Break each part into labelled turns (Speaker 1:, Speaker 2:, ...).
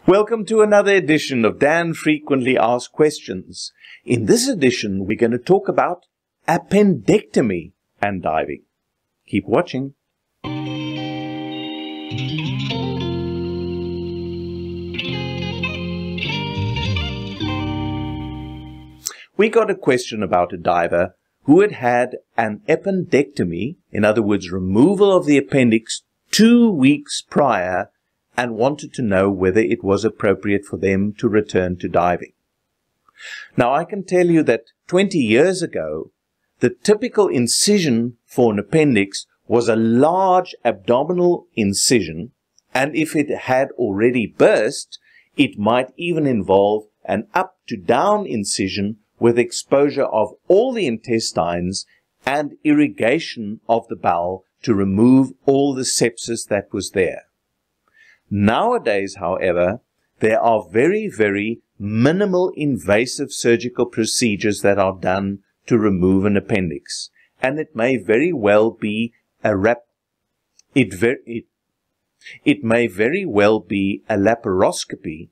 Speaker 1: Welcome to another edition of Dan Frequently Asked Questions. In this edition, we're going to talk about appendectomy and diving. Keep watching. We got a question about a diver who had had an appendectomy, in other words, removal of the appendix 2 weeks prior, and wanted to know whether it was appropriate for them to return to diving. Now, I can tell you that 20 years ago, the typical incision for an appendix was a large abdominal incision, and if it had already burst, it might even involve an up-to-down incision with exposure of all the intestines and irrigation of the bowel to remove all the sepsis that was there. Nowadays, however, there are very minimal invasive surgical procedures that are done to remove an appendix, and it may very well be a laparoscopy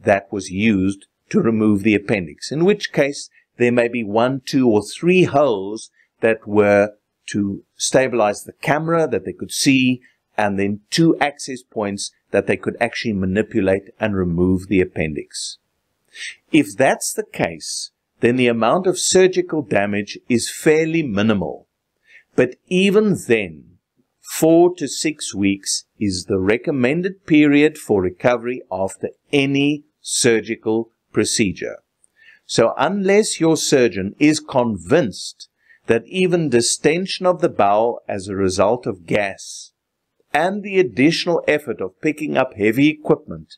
Speaker 1: that was used to remove the appendix, in which case there may be 1, 2, or 3 holes that were to stabilize the camera that they could see, and then 2 access points that they could actually manipulate and remove the appendix. If that's the case, then the amount of surgical damage is fairly minimal. But even then, 4 to 6 weeks is the recommended period for recovery after any surgical procedure. So unless your surgeon is convinced that even distension of the bowel as a result of gas and the additional effort of picking up heavy equipment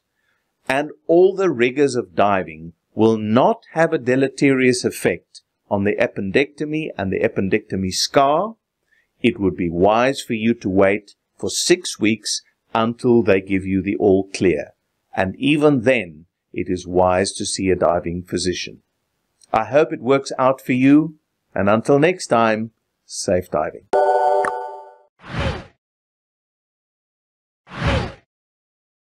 Speaker 1: and all the rigors of diving will not have a deleterious effect on the appendectomy and the appendectomy scar, it would be wise for you to wait for 6 weeks until they give you the all clear. And even then, it is wise to see a diving physician. I hope it works out for you, and until next time, safe diving.